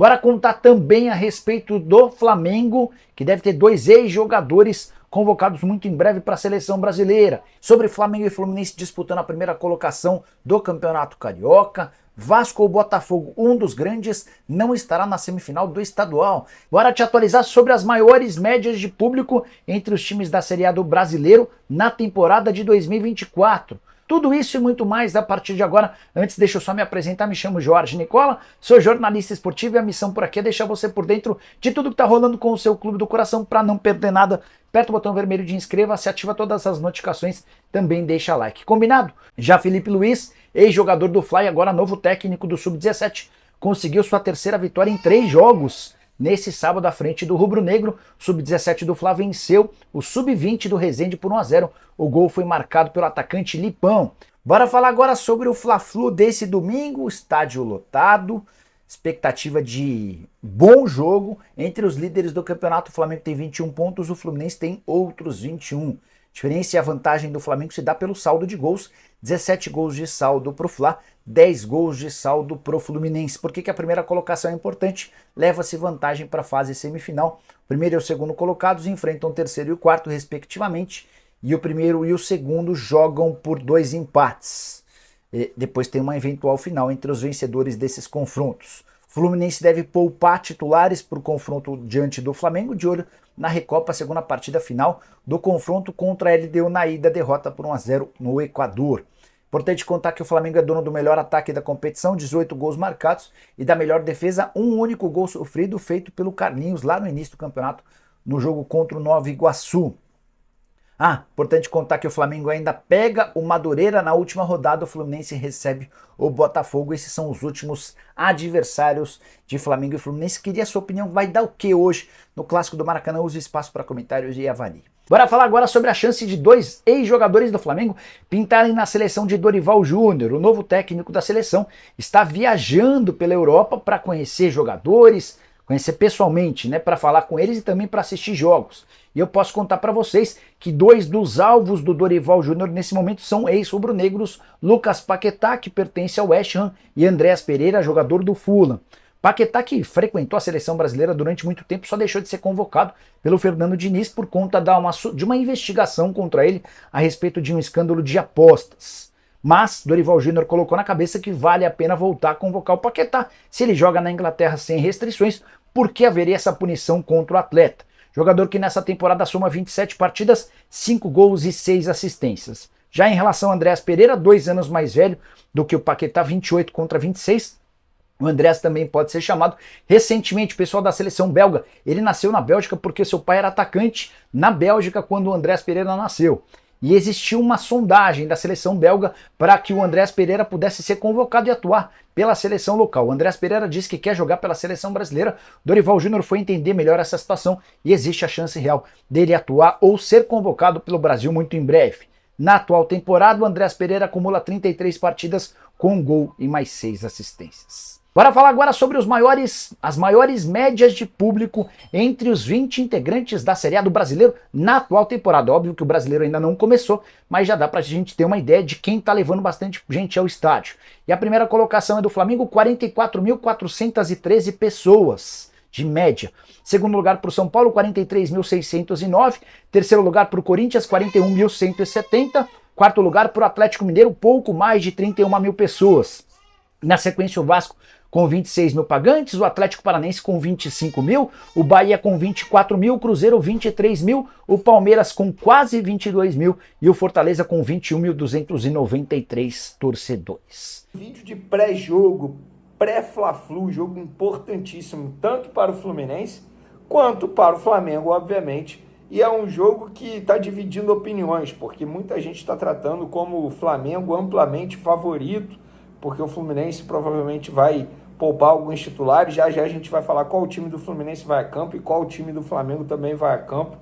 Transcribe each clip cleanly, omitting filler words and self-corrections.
Bora contar também a respeito do Flamengo, que deve ter 2 ex-jogadores convocados muito em breve para a seleção brasileira. Sobre Flamengo e Fluminense disputando a primeira colocação do Campeonato Carioca. Vasco ou Botafogo, um dos grandes, não estará na semifinal do estadual. Bora te atualizar sobre as maiores médias de público entre os times da Série A do Brasileiro na temporada de 2024. Tudo isso e muito mais a partir de agora. Antes, deixa eu só me apresentar, me chamo Jorge Nicola, sou jornalista esportivo e a missão por aqui é deixar você por dentro de tudo que está rolando com o seu clube do coração para não perder nada. Aperta o botão vermelho de inscreva-se, ativa todas as notificações, também deixa like. Combinado? Já Felipe Luiz, ex-jogador do Fly, agora novo técnico do Sub-17, conseguiu sua terceira vitória em 3 jogos. Nesse sábado, à frente do Rubro Negro, o Sub-17 do Fla venceu o Sub-20 do Resende por 1-0. O gol foi marcado pelo atacante Lipão. Bora falar agora sobre o Fla-Flu desse domingo, estádio lotado, expectativa de bom jogo entre os líderes do campeonato. O Flamengo tem 21 pontos, o Fluminense tem outros 21. A diferença e a vantagem do Flamengo se dá pelo saldo de gols, 17 gols de saldo para o Fla, 10 gols de saldo para o Fluminense. Por que a primeira colocação é importante? Leva-se vantagem para a fase semifinal. O primeiro e o segundo colocados enfrentam o terceiro e o quarto, respectivamente, e o primeiro e o segundo jogam por 2 empates. Depois tem uma eventual final entre os vencedores desses confrontos. O Fluminense deve poupar titulares para o confronto diante do Flamengo, de olho na Recopa, segunda partida final do confronto contra a LDU na ida, derrota por 1-0 no Equador. Importante contar que o Flamengo é dono do melhor ataque da competição, 18 gols marcados, e da melhor defesa, um único gol sofrido, feito pelo Carlinhos lá no início do campeonato, no jogo contra o Nova Iguaçu. Importante contar que o Flamengo ainda pega o Madureira na última rodada, o Fluminense recebe o Botafogo. Esses são os últimos adversários de Flamengo e Fluminense. Queria a sua opinião, vai dar o que hoje no Clássico do Maracanã? Use espaço para comentários e avalie. Bora falar agora sobre a chance de 2 ex-jogadores do Flamengo pintarem na seleção de Dorival Júnior. O novo técnico da seleção está viajando pela Europa para conhecer jogadores, conhecer pessoalmente, para falar com eles e também para assistir jogos. E eu posso contar para vocês que 2 dos alvos do Dorival Júnior nesse momento são ex-rubro-negros, Lucas Paquetá, que pertence ao West Ham, e Andréas Pereira, jogador do Fulham. Paquetá, que frequentou a seleção brasileira durante muito tempo, só deixou de ser convocado pelo Fernando Diniz por conta de uma investigação contra ele a respeito de um escândalo de apostas. Mas Dorival Júnior colocou na cabeça que vale a pena voltar a convocar o Paquetá se ele joga na Inglaterra sem restrições, porque haveria essa punição contra o atleta. Jogador que nessa temporada soma 27 partidas, 5 gols e 6 assistências. Já em relação a Andréas Pereira, 2 anos mais velho do que o Paquetá, 28 contra 26, o Andréas também pode ser chamado. Recentemente, o pessoal da seleção belga, ele nasceu na Bélgica porque seu pai era atacante na Bélgica quando o Andréas Pereira nasceu. E existiu uma sondagem da seleção belga para que o Andréas Pereira pudesse ser convocado e atuar pela seleção local. O Andréas Pereira disse que quer jogar pela seleção brasileira. Dorival Júnior foi entender melhor essa situação e existe a chance real dele atuar ou ser convocado pelo Brasil muito em breve. Na atual temporada, o Andréas Pereira acumula 33 partidas com 1 gol e mais 6 assistências. Bora falar agora sobre as maiores médias de público entre os 20 integrantes da Série A do Brasileiro na atual temporada. Óbvio que o Brasileiro ainda não começou, mas já dá pra gente ter uma ideia de quem tá levando bastante gente ao estádio. E a primeira colocação é do Flamengo, 44.413 pessoas de média. Segundo lugar para o São Paulo, 43.609. Terceiro lugar para o Corinthians, 41.170. Quarto lugar para o Atlético Mineiro, pouco mais de 31 mil pessoas. Na sequência, o Vasco com 26 mil pagantes, o Atlético Paranaense com 25 mil, o Bahia com 24 mil, o Cruzeiro 23 mil, o Palmeiras com quase 22 mil e o Fortaleza com 21.293 torcedores. Vídeo de pré-jogo, pré-Fla-Flu, jogo importantíssimo, tanto para o Fluminense quanto para o Flamengo, obviamente. E é um jogo que está dividindo opiniões, porque muita gente está tratando como o Flamengo amplamente favorito, porque o Fluminense provavelmente vai poupar alguns titulares. Já já a gente vai falar qual time do Fluminense vai a campo e qual time do Flamengo também vai a campo.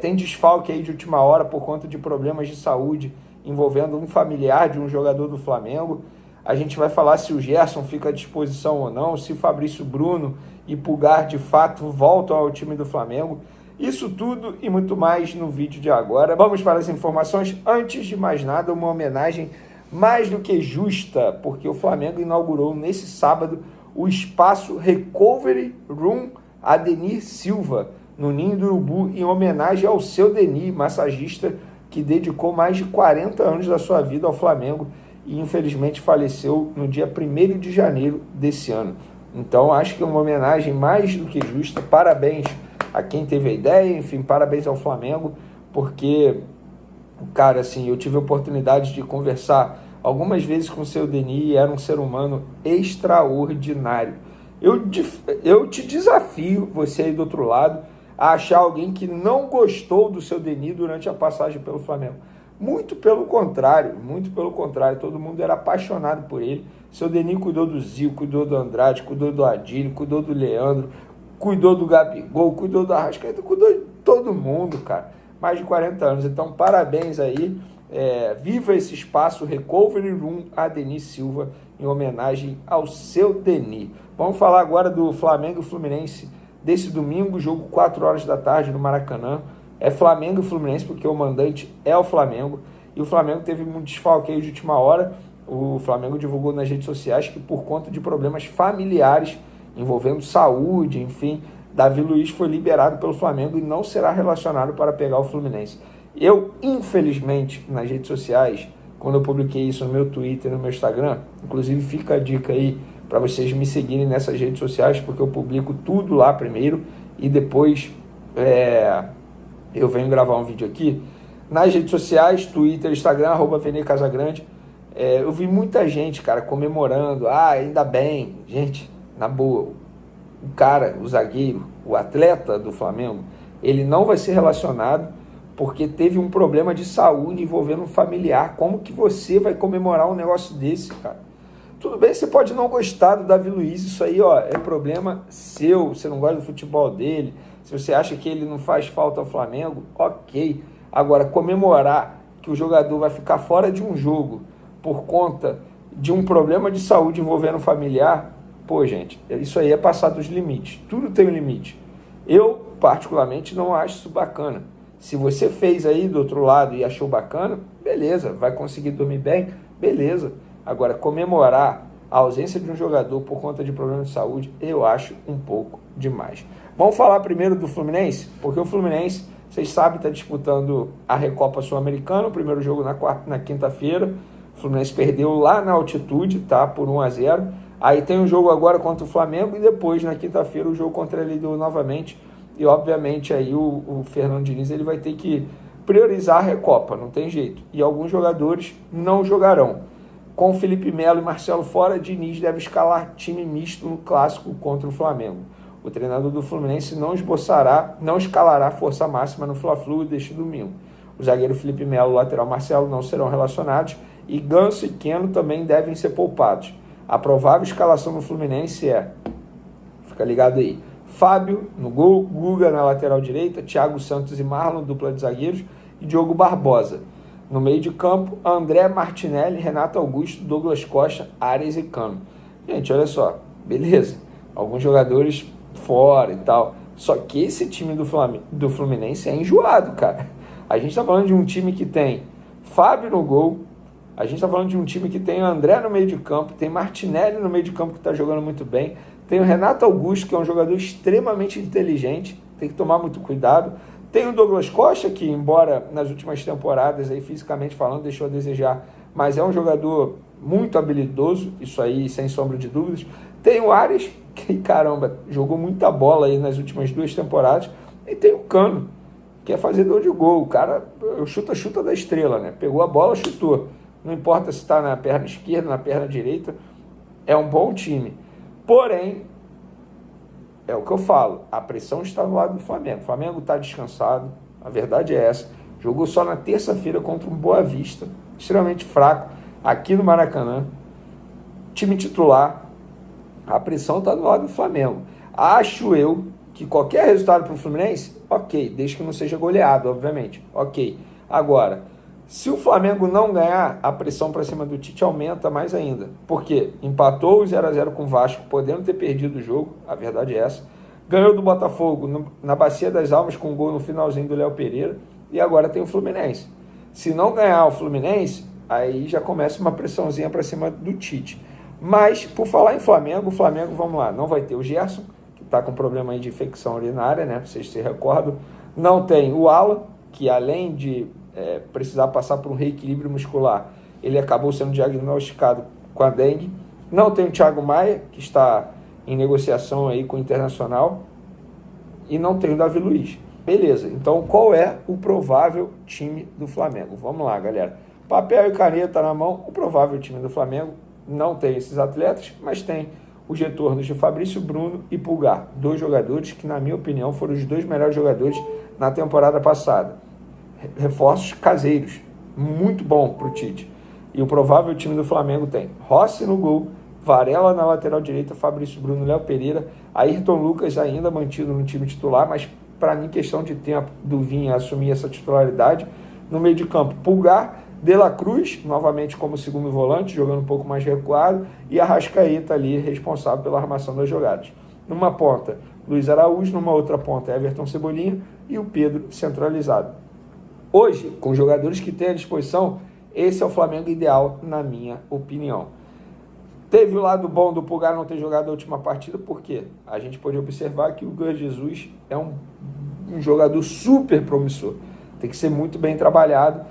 Tem desfalque aí de última hora por conta de problemas de saúde envolvendo um familiar de um jogador do Flamengo. A gente vai falar se o Gerson fica à disposição ou não, se Fabrício Bruno e Pulgar de fato voltam ao time do Flamengo. Isso tudo e muito mais no vídeo de agora. Vamos para as informações. Antes de mais nada, uma homenagem mais do que justa, porque o Flamengo inaugurou nesse sábado o espaço Recovery Room Adenir Silva, no Ninho do Urubu, em homenagem ao seu Denis, massagista que dedicou mais de 40 anos da sua vida ao Flamengo e infelizmente faleceu no dia 1º de janeiro desse ano. Então acho que é uma homenagem mais do que justa. Parabéns a quem teve a ideia, enfim, parabéns ao Flamengo, porque, cara, assim, eu tive a oportunidade de conversar algumas vezes com o seu Denis e era um ser humano extraordinário. Eu te desafio, você aí do outro lado, a achar alguém que não gostou do seu Denis durante a passagem pelo Flamengo. Muito pelo contrário, todo mundo era apaixonado por ele. Seu Denis cuidou do Zico, cuidou do Andrade, cuidou do Adílio, cuidou do Leandro, cuidou do Gabigol, cuidou do Arrascaeta, cuidou de todo mundo, cara. Mais de 40 anos, então parabéns aí. Viva esse espaço Recovery Room Adenir Silva, em homenagem ao seu Denis. Vamos falar agora do Flamengo e Fluminense desse domingo, jogo 4 horas da tarde no Maracanã. É Flamengo e Fluminense, porque o mandante é o Flamengo, e o Flamengo teve um desfalque aí de última hora. O Flamengo divulgou nas redes sociais que, por conta de problemas familiares envolvendo saúde, enfim, Davi Luiz foi liberado pelo Flamengo e não será relacionado para pegar o Fluminense. Eu, infelizmente, nas redes sociais, quando eu publiquei isso no meu Twitter e no meu Instagram, inclusive fica a dica aí para vocês me seguirem nessas redes sociais, porque eu publico tudo lá primeiro e depois eu venho gravar um vídeo aqui. Nas redes sociais, Twitter, Instagram, @VeneCasagrande, eu vi muita gente, cara, comemorando. Ainda bem. Gente, na boa, o cara, o zagueiro, o atleta do Flamengo, ele não vai ser relacionado porque teve um problema de saúde envolvendo um familiar. Como que você vai comemorar um negócio desse, cara? Tudo bem, você pode não gostar do Davi Luiz, isso aí, é problema seu, você não gosta do futebol dele, se você acha que ele não faz falta ao Flamengo, ok. Agora, comemorar que o jogador vai ficar fora de um jogo por conta de um problema de saúde envolvendo um familiar, pô, gente, isso aí é passar dos limites, tudo tem um limite. Eu, particularmente, não acho isso bacana. Se você fez aí do outro lado e achou bacana, beleza, vai conseguir dormir bem, beleza. Agora, comemorar a ausência de um jogador por conta de problemas de saúde, eu acho um pouco demais. Vamos falar primeiro do Fluminense, porque o Fluminense, vocês sabem, está disputando a Recopa Sul-Americana, o primeiro jogo na quinta-feira. O Fluminense perdeu lá na altitude, tá, por 1-0. Aí tem um jogo agora contra o Flamengo e depois, na quinta-feira, o jogo contra a LDU novamente. E, obviamente, aí o Fernando Diniz ele vai ter que priorizar a Recopa, não tem jeito. E alguns jogadores não jogarão. Com Felipe Melo e Marcelo fora, Diniz deve escalar time misto no clássico contra o Flamengo. O treinador do Fluminense não escalará força máxima no Fla-Flu deste domingo. O zagueiro Felipe Melo e o lateral Marcelo não serão relacionados e Ganso e Keno também devem ser poupados. A provável escalação no Fluminense fica ligado aí, Fábio no gol, Guga na lateral direita, Thiago Santos e Marlon, dupla de zagueiros, e Diogo Barbosa. No meio de campo, André Martinelli, Renato Augusto, Douglas Costa, Ares e Cano. Gente, olha só, beleza, alguns jogadores fora e tal, só que esse time do Fluminense é enjoado, cara. A gente tá falando de um time que tem Fábio no gol, a gente tá falando de um time que tem André no meio de campo, tem Martinelli no meio de campo que tá jogando muito bem, tem o Renato Augusto, que é um jogador extremamente inteligente, tem que tomar muito cuidado. Tem o Douglas Costa, que embora nas últimas temporadas, aí, fisicamente falando, deixou a desejar, mas é um jogador muito habilidoso, isso aí sem sombra de dúvidas. Tem o Ares, que caramba, jogou muita bola aí nas últimas 2 temporadas. E tem o Cano, que é fazedor de gol. O cara chuta da estrela, né? Pegou a bola, chutou. Não importa se está na perna esquerda, na perna direita, é um bom time. Porém, é o que eu falo, a pressão está no lado do Flamengo. O Flamengo está descansado, a verdade é essa. Jogou só na terça-feira contra um Boa Vista, extremamente fraco, aqui no Maracanã. Time titular, a pressão está do lado do Flamengo. Acho eu que qualquer resultado para o Fluminense, ok, desde que não seja goleado, obviamente, ok. Agora, se o Flamengo não ganhar, a pressão para cima do Tite aumenta mais ainda. Porque empatou o 0-0 com o Vasco, podendo ter perdido o jogo, a verdade é essa. Ganhou do Botafogo na Bacia das Almas com um gol no finalzinho do Léo Pereira. E agora tem o Fluminense. Se não ganhar o Fluminense, aí já começa uma pressãozinha para cima do Tite. Mas, por falar em Flamengo, o Flamengo, vamos lá, não vai ter o Gerson, que está com problema aí de infecção urinária, né? Vocês se recordam. Não tem o Alan, que além de precisar passar por um reequilíbrio muscular, ele acabou sendo diagnosticado com a dengue. Não tem o Thiago Maia, que está em negociação aí com o Internacional. E não tem o Davi Luiz. Beleza, então qual é o provável time do Flamengo? Vamos lá, galera. Papel e caneta na mão, o provável time do Flamengo não tem esses atletas, mas tem os retornos de Fabrício Bruno e Pulgar, 2 jogadores que, na minha opinião, foram os 2 melhores jogadores na temporada passada. Reforços caseiros, muito bom para o Tite. E o provável time do Flamengo tem Rossi no gol, Varela na lateral direita, Fabrício Bruno, Léo Pereira, Ayrton Lucas ainda mantido no time titular, mas para mim questão de tempo do Vinha assumir essa titularidade. No meio de campo, Pulgar, De La Cruz, novamente como segundo volante, jogando um pouco mais recuado, e Arrascaeta ali, responsável pela armação das jogadas. Numa ponta, Luiz Araújo, numa outra ponta, Everton Cebolinha e o Pedro centralizado. Hoje, com os jogadores que tem à disposição, esse é o Flamengo ideal, na minha opinião. Teve o lado bom do Pulgar não ter jogado a última partida, porque a gente pode observar que o Jorge Jesus é um jogador super promissor. Tem que ser muito bem trabalhado.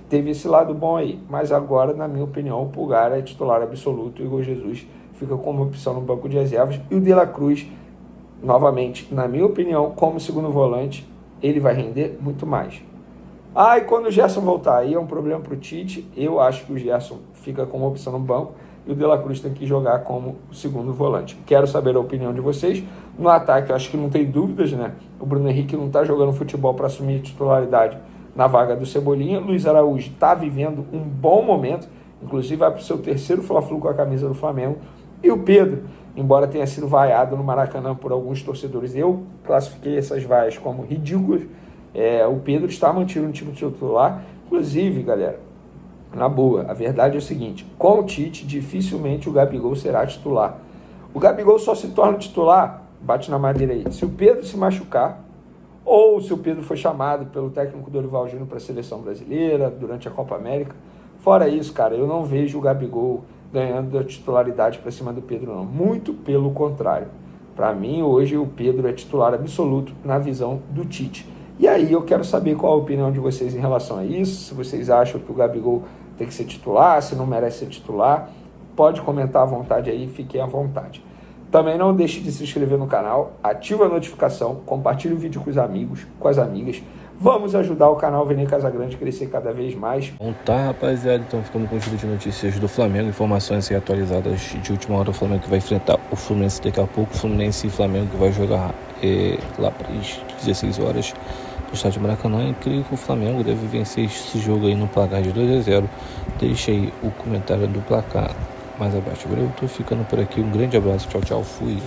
Teve esse lado bom aí. Mas agora, na minha opinião, o Pulgar é titular absoluto e o Igor Jesus fica como opção no banco de reservas. E o De La Cruz, novamente, na minha opinião, como segundo volante, ele vai render muito mais. E quando o Gerson voltar, aí é um problema para o Tite. Eu acho que o Gerson fica como opção no banco e o De La Cruz tem que jogar como segundo volante. Quero saber a opinião de vocês. No ataque, eu acho que não tem dúvidas, né? O Bruno Henrique não está jogando futebol para assumir titularidade na vaga do Cebolinha. Luiz Araújo está vivendo um bom momento, inclusive vai para o seu 3º Fla-Flu com a camisa do Flamengo. E o Pedro, embora tenha sido vaiado no Maracanã por alguns torcedores, eu classifiquei essas vaias como ridículas. O Pedro está mantido no time titular. Inclusive, galera, na boa, a verdade é o seguinte: com o Tite, dificilmente o Gabigol será titular. O Gabigol só se torna titular, bate na madeira aí, se o Pedro se machucar, ou se o Pedro for chamado pelo técnico Dorival Júnior para a seleção brasileira durante a Copa América. Fora isso, cara, eu não vejo o Gabigol ganhando a titularidade para cima do Pedro, não. Muito pelo contrário. Para mim, hoje, o Pedro é titular absoluto na visão do Tite. E aí eu quero saber qual a opinião de vocês em relação a isso, se vocês acham que o Gabigol tem que ser titular, se não merece ser titular. Pode comentar à vontade aí, fiquem à vontade. Também não deixe de se inscrever no canal, ativa a notificação, compartilhe o vídeo com os amigos, com as amigas. Vamos ajudar o canal Vene Casagrande a crescer cada vez mais. Bom, tá, rapaziada, então ficamos com o giro de notícias do Flamengo, informações aí atualizadas de última hora. O Flamengo que vai enfrentar o Fluminense daqui a pouco, o Fluminense e o Flamengo que vai jogar lá para as 16 horas no estádio Maracanã. É incrível que o Flamengo deve vencer esse jogo aí no placar de 2-0. Deixa aí o comentário do placar mais abaixo. Eu tô ficando por aqui, um grande abraço, tchau, tchau, fui.